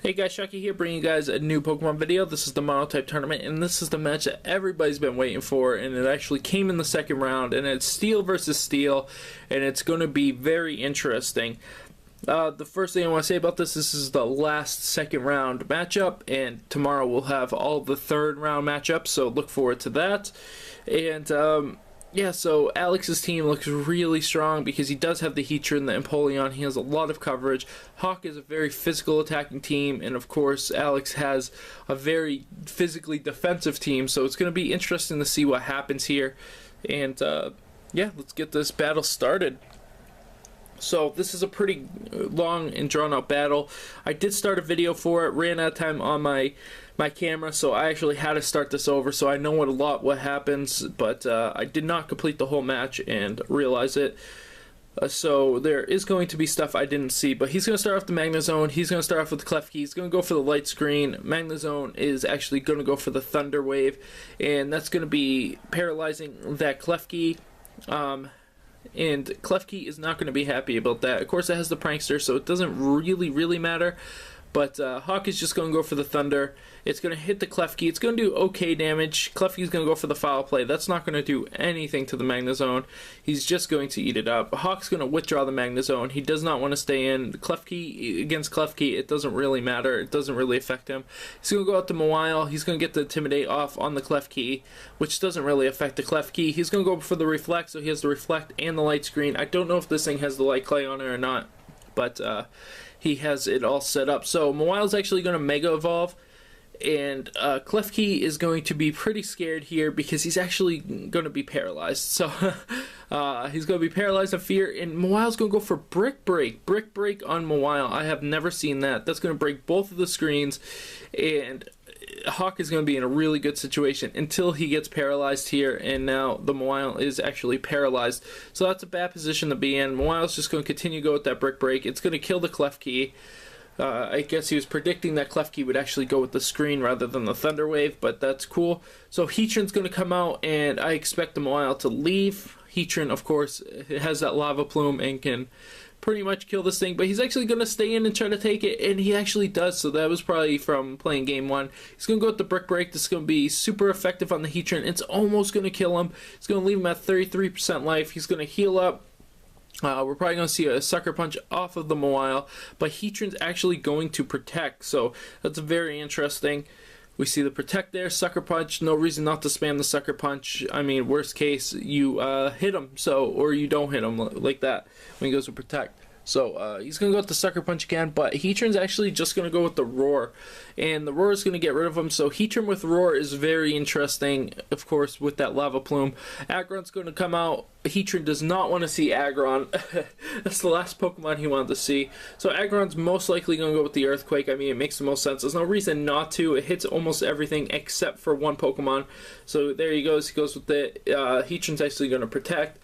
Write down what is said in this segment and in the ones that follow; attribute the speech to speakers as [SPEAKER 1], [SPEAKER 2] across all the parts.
[SPEAKER 1] Hey guys, Chucky here, bringing you guys a new Pokemon video. This is the Monotype Tournament, and this is the match that everybody's been waiting for, and it actually came in the second round, and it's Steel versus Steel, and it's going to be very interesting. The first thing I want to say about this is the last second round matchup, and tomorrow we'll have all the third round matchups, so look forward to that. And, yeah, so Alex's team looks really strong because he does have the Heatran, the Empoleon. He has a lot of coverage. Hawk is a very physical attacking team, and of course Alex has a very physically defensive team, so it's going to be interesting to see what happens here. And yeah, let's get this battle started. So this is a pretty long and drawn out battle. I did start a video for it, ran out of time on my camera, so I actually had to start this over, so I know what happens, but I did not complete the whole match and realize it. So there is going to be stuff I didn't see, but he's going to start off the Magnezone. He's going to start off with the Klefki. He's going to go for the Light Screen. Magnezone is actually going to go for the Thunder Wave, and that's going to be paralyzing that Klefki. And Klefki is not going to be happy about that. Of course, it has the Prankster, so it doesn't really matter. But Hawk is just going to go for the Thunder. It's going to hit the Klefki. It's going to do okay damage. Klefki is going to go for the Foul Play. That's not going to do anything to the Magnezone. He's just going to eat it up. Hawk's going to withdraw the Magnezone. He does not want to stay in. Klefki against Klefki, it doesn't really matter. It doesn't really affect him. He's going to go out to Mawile. He's going to get the Intimidate off on the Klefki, which doesn't really affect the Klefki. He's going to go for the Reflect, so he has the Reflect and the Light Screen. I don't know if this thing has the Light Clay on it or not, but he has it all set up. So Mawile's actually going to Mega Evolve, and Klefki is going to be pretty scared here because he's actually going to be paralyzed. So he's going to be paralyzed of fear, and Mawile's going to go for Brick Break. Brick Break on Mawile. I have never seen that. That's going to break both of the screens, and Hawk is going to be in a really good situation until he gets paralyzed here, and now the Mawile is actually paralyzed. So that's a bad position to be in. Mawile's just going to continue to go with that Brick Break. It's going to kill the Klefki. I guess he was predicting that Klefki would actually go with the screen rather than the Thunder Wave, but that's cool. So Heatran's going to come out, and I expect the Mawile to leave. Heatran, of course, has that Lava Plume and can pretty much kill this thing, but he's actually going to stay in and try to take it, and he actually does, so that was probably from playing game one. He's going to go with the Brick Break. This is going to be super effective on the Heatran. It's almost going to kill him. It's going to leave him at 33% life. He's going to heal up. We're probably going to see a Sucker Punch off of the Mawile, but Heatran's actually going to Protect, so that's very interesting. We see the Protect there, Sucker Punch, no reason not to spam the Sucker Punch. I mean, worst case, you hit him, or you don't hit him like that when he goes to Protect. So he's going to go with the Sucker Punch again, but Heatran's actually just going to go with the Roar, and the Roar is going to get rid of him. So Heatran with Roar is very interesting, of course, with that Lava Plume. Aggron's going to come out. Heatran does not want to see Aggron. That's the last Pokemon he wanted to see. So Aggron's most likely going to go with the Earthquake. I mean, it makes the most sense. There's no reason not to. It hits almost everything except for one Pokemon. So there he goes. He goes with it. Heatran's actually going to Protect.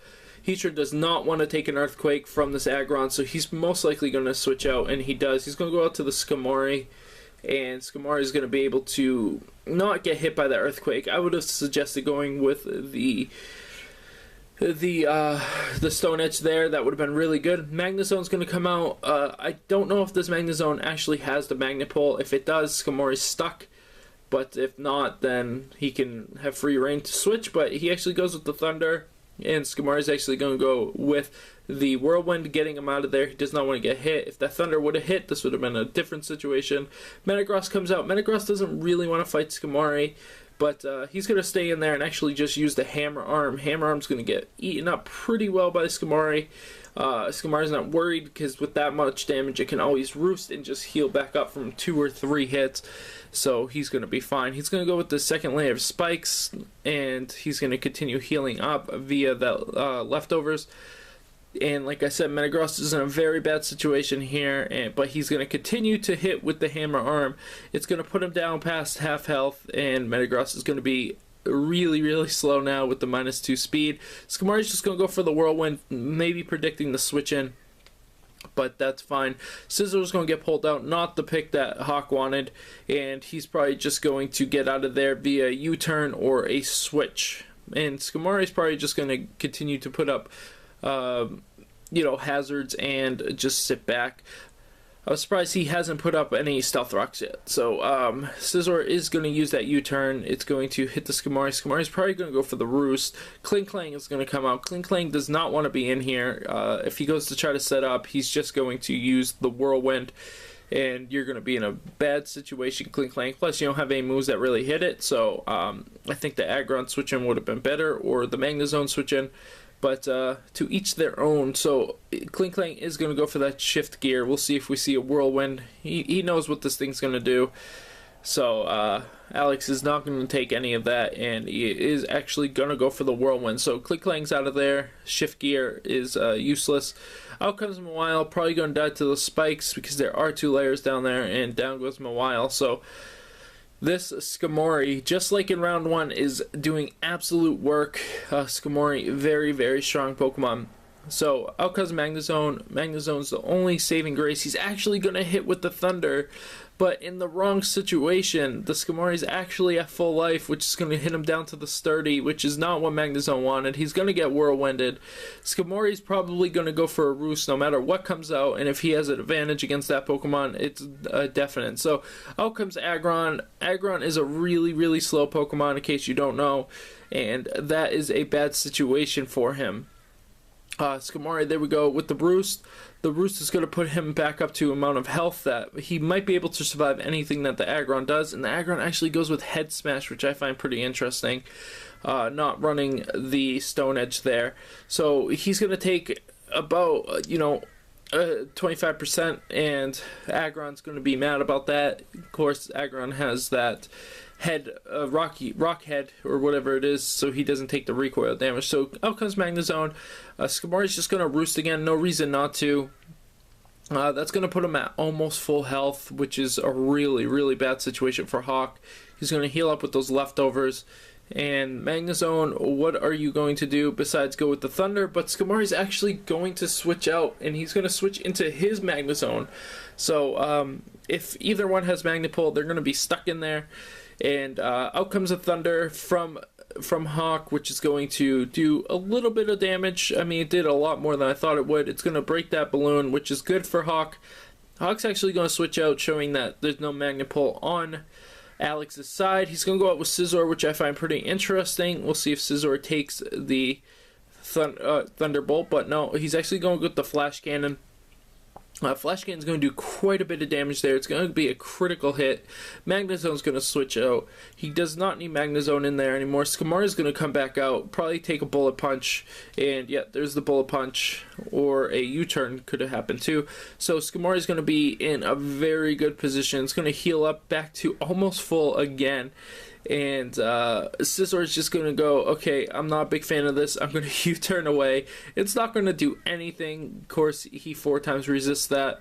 [SPEAKER 1] Heatran does not want to take an Earthquake from this Aggron, so he's most likely going to switch out, and he does. He's going to go out to the Skamori, and Skamori is going to be able to not get hit by the Earthquake. I would have suggested going with the Stone Edge there. That would have been really good. Magnezone's going to come out. I don't know if this Magnezone actually has the Magnet Pole. If it does, Skamori's stuck. But if not, then he can have free reign to switch. But he actually goes with the Thunder. And Skamori is actually going to go with the Whirlwind, getting him out of there. He does not want to get hit. If that Thunder would have hit, this would have been a different situation. Metagross comes out. Metagross doesn't really want to fight Skamori, but he's going to stay in there and actually just use the Hammer Arm. Hammer Arm's going to get eaten up pretty well by Skamori. Skamori's not worried because with that much damage, it can always roost and just heal back up from 2 or 3 hits. So he's going to be fine. He's going to go with the second layer of spikes, and he's going to continue healing up via the leftovers. And like I said, Metagross is in a very bad situation here, but he's going to continue to hit with the Hammer Arm. It's going to put him down past half health, and Metagross is going to be really slow now with the -2 speed. Skamori's just going to go for the Whirlwind, maybe predicting the switch in, but that's fine. Scissor's going to get pulled out, not the pick that Hawk wanted, and he's probably just going to get out of there via U-turn or a switch. And Skamori's probably just going to continue to put up, you know, hazards and just sit back. I was surprised he hasn't put up any Stealth Rocks yet. So, Scizor is going to use that U-turn. It's going to hit the Skamori. Skamori's probably going to go for the Roost. Klinklang is going to come out. Klinklang does not want to be in here. If he goes to try to set up, he's just going to use the Whirlwind. And you're going to be in a bad situation, Klinklang. Plus, you don't have any moves that really hit it. So, I think the Aggron switch-in would have been better. Or the Magnezone switch-in. But to each their own. So Klinklang is going to go for that shift gear. We'll see if we see a Whirlwind. He knows what this thing's going to do. So Alex is not going to take any of that, and he is actually going to go for the Whirlwind. So Klinklang's out of there. Shift gear is useless. Out comes Mawile. Probably going to die to the spikes because there are 2 layers down there, and down goes Mawile. So this Skamori, just like in round 1, is doing absolute work. Skamori, very, very strong Pokemon. So, out comes Magnezone. Magnezone's the only saving grace. He's actually going to hit with the Thunder, but in the wrong situation. The Skamori's actually at full life, which is going to hit him down to the Sturdy, which is not what Magnezone wanted. He's going to get Whirlwinded. Skamori's probably going to go for a Roost no matter what comes out, and if he has an advantage against that Pokemon, it's definite. So, out comes Aggron. Aggron is a really, really slow Pokemon, in case you don't know, and that is a bad situation for him. Skamori, there we go, with the Roost. The Roost is going to put him back up to amount of health that he might be able to survive anything that the Aggron does, and the Aggron actually goes with Head Smash, which I find pretty interesting, not running the Stone Edge there. So he's going to take about, 25%, and Aggron's going to be mad about that. Of course, Aggron has that head, rock head, or whatever it is, so he doesn't take the recoil damage. So out comes Magnezone. Skamori's just going to Roost again, no reason not to. That's going to put him at almost full health, which is a really, really bad situation for Hawk. He's going to heal up with those leftovers. And Magnezone, what are you going to do besides go with the Thunder? But Skamori's actually going to switch out, and he's going to switch into his Magnezone. So if either one has Magnipole, they're going to be stuck in there. And out comes a Thunder from Hawk, which is going to do a little bit of damage. I mean, it did a lot more than I thought it would. It's going to break that balloon, which is good for Hawk. Hawk's actually going to switch out, showing that there's no Magnipole on Alex's side. He's going to go out with Scizor, which I find pretty interesting. We'll see if Scizor takes the Thunderbolt, but no, he's actually going with the Flash Cannon. Flash Cannon is going to do quite a bit of damage there. It's going to be a critical hit. Magnezone's going to switch out. He does not need Magnezone in there anymore. Skamori is going to come back out, probably take a Bullet Punch, and yeah, there's the Bullet Punch, or a U-turn could have happened too. So Skamori is going to be in a very good position. It's going to heal up back to almost full again. And Scizor is just going to go, okay, I'm not a big fan of this. I'm going to U-turn away. It's not going to do anything. Of course, he 4 times resists that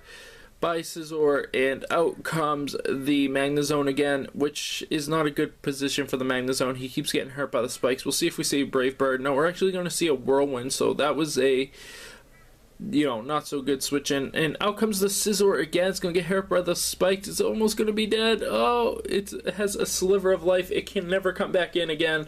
[SPEAKER 1] by Scizor, and out comes the Magnezone again, which is not a good position for the Magnezone. He keeps getting hurt by the spikes. We'll see if we see Brave Bird. No, we're actually going to see a Whirlwind, so that was a not so good switch in. And out comes the Scizor again. It's going to get hurt by the spikes. It's almost going to be dead. Oh, it has a sliver of life. It can never come back in again.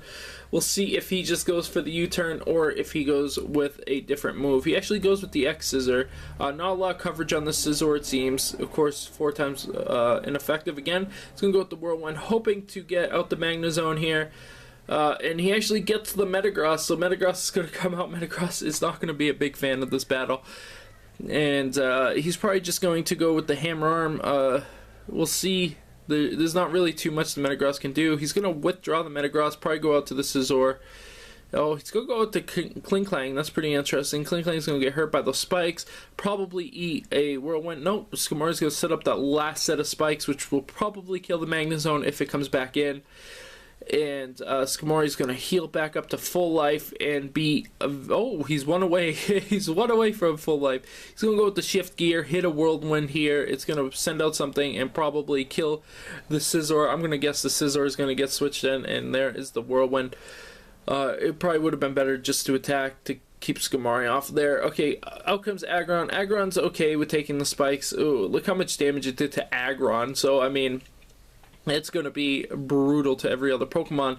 [SPEAKER 1] We'll see if he just goes for the U-turn or if he goes with a different move. He actually goes with the X-Scissor. Not a lot of coverage on the Scizor, it seems. Of course, 4 times ineffective again. It's going to go with the Whirlwind, hoping to get out the Magnezone here. And he actually gets the Metagross, so Metagross is going to come out. Metagross is not going to be a big fan of this battle. And he's probably just going to go with the Hammer Arm. We'll see. There's not really too much the Metagross can do. He's going to withdraw the Metagross, probably go out to the Scizor. Oh, he's going to go out to Klinklang. That's pretty interesting. Klinklang's going to get hurt by those spikes. Probably eat a Whirlwind. Nope, Skamori's going to set up that last set of spikes, which will probably kill the Magnezone if it comes back in. And Skamori's going to heal back up to full life and be... oh, he's one away. He's one away from full life. He's going to go with the Shift Gear, hit a Whirlwind here. It's going to send out something and probably kill the Scizor. I'm going to guess the Scizor is going to get switched in, and there is the Whirlwind. It probably would have been better just to attack to keep Skamori off there. Okay, out comes Aggron. Aggron's okay with taking the spikes. Ooh, look how much damage it did to Aggron. So, I mean... it's going to be brutal to every other Pokemon.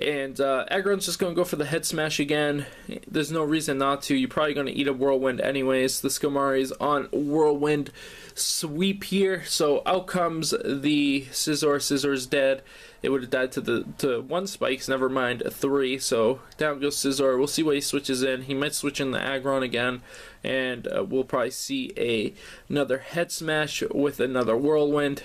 [SPEAKER 1] And Aggron's just going to go for the head smash again. There's no reason not to. You're probably going to eat a whirlwind anyways. The Skamari's on whirlwind sweep here. So out comes the Scizor. Scissor's dead. It would have died to 1 spikes, never mind 3. So down goes Scizor. We'll see what he switches in. He might switch in the Aggron again. And we'll probably see another head smash with another whirlwind.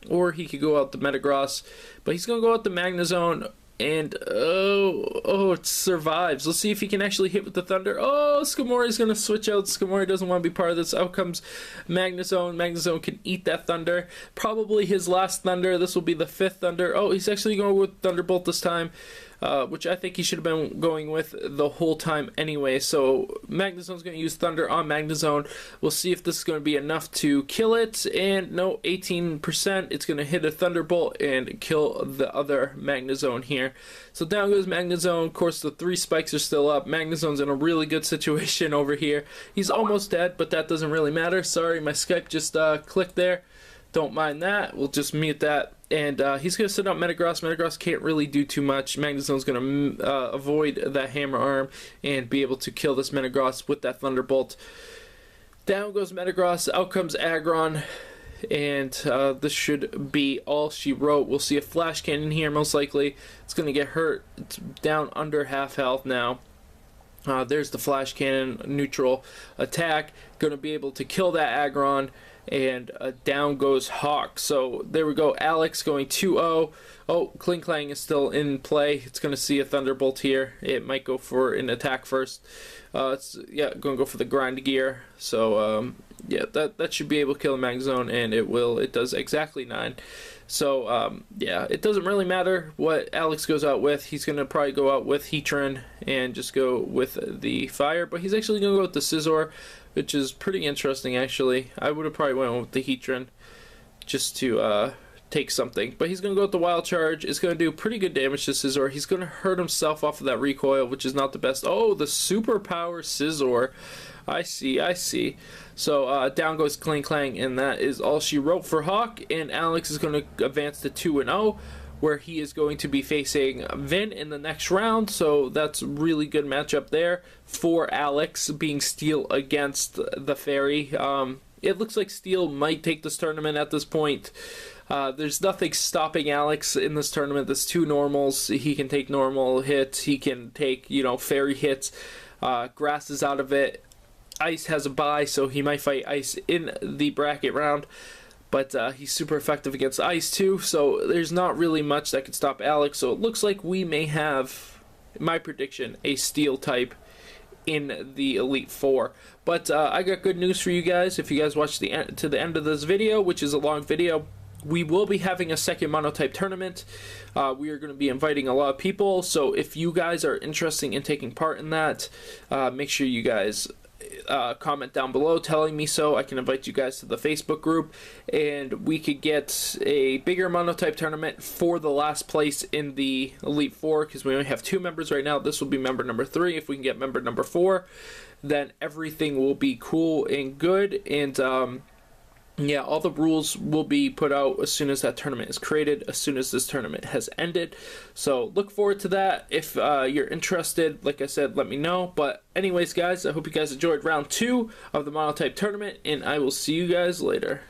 [SPEAKER 1] Or he could go out the Metagross. But he's going to go out the Magnezone. And, it survives. Let's see if he can actually hit with the Thunder. Oh, Skamori's going to switch out. Skamori doesn't want to be part of this. Out comes Magnezone. Magnezone can eat that Thunder. Probably his last Thunder. This will be the 5th Thunder. Oh, he's actually going with Thunderbolt this time. Which I think he should have been going with the whole time anyway. So Magnezone's going to use Thunder on Magnezone. We'll see if this is going to be enough to kill it. And no, 18%. It's going to hit a Thunderbolt and kill the other Magnezone here. So down goes Magnezone. Of course, the 3 spikes are still up. Magnezone's in a really good situation over here. He's almost dead, but that doesn't really matter. Sorry, my Skype just clicked there. Don't mind that. We'll just mute that. And he's going to set up Metagross. Metagross can't really do too much. Magnezone's going to avoid that Hammer Arm and be able to kill this Metagross with that Thunderbolt. Down goes Metagross. Out comes Aggron. And this should be all she wrote. We'll see a Flash Cannon here, most likely. It's going to get hurt. It's down under half health now. There's the Flash Cannon, neutral attack. Going to be able to kill that Aggron. And down goes Hawk. So there we go. Alex going 2-0. Oh, Kling Klang is still in play. It's going to see a Thunderbolt here. It might go for an attack first. It's going to go for the Grind Gear. So yeah, that should be able to kill the Magnezone, and it will. It does exactly 9. So yeah, it doesn't really matter what Alex goes out with. He's going to probably go out with Heatran and just go with the Fire. But he's actually going to go with the Scizor, which is pretty interesting, actually. I would have probably went with the Heatran just to take something. But he's going to go with the Wild Charge. It's going to do pretty good damage to Scizor. He's going to hurt himself off of that recoil, which is not the best. Oh, the Superpower Scizor. I see. So down goes Kling Klang, and that is all she wrote for Hawk. And Alex is going to advance to 2-0. Where he is going to be facing Vin in the next round, so that's a really good matchup there for Alex, being Steel against the Fairy. It looks like Steel might take this tournament at this point. There's nothing stopping Alex in this tournament. There's 2 normals. He can take normal hits. He can take, Fairy hits. Grass is out of it. Ice has a bye, so he might fight Ice in the bracket round. But he's super effective against Ice too, so there's not really much that could stop Alex. So it looks like we may have, my prediction, a Steel type in the Elite Four. But I got good news for you guys. If you guys watch to the end of this video, which is a long video, we will be having a second Monotype tournament. We are going to be inviting a lot of people, so if you guys are interested in taking part in that, make sure you guys comment down below telling me so I can invite you guys to the Facebook group, and we could get a bigger Monotype tournament for the last place in the Elite Four, because we only have 2 members right now. This will be member number 3. If we can get member number 4, then everything will be cool and good. And yeah, all the rules will be put out as soon as that tournament is created, as soon as this tournament has ended. So look forward to that. If you're interested, like I said, let me know. But anyways, guys, I hope you guys enjoyed round 2 of the Monotype tournament, and I will see you guys later.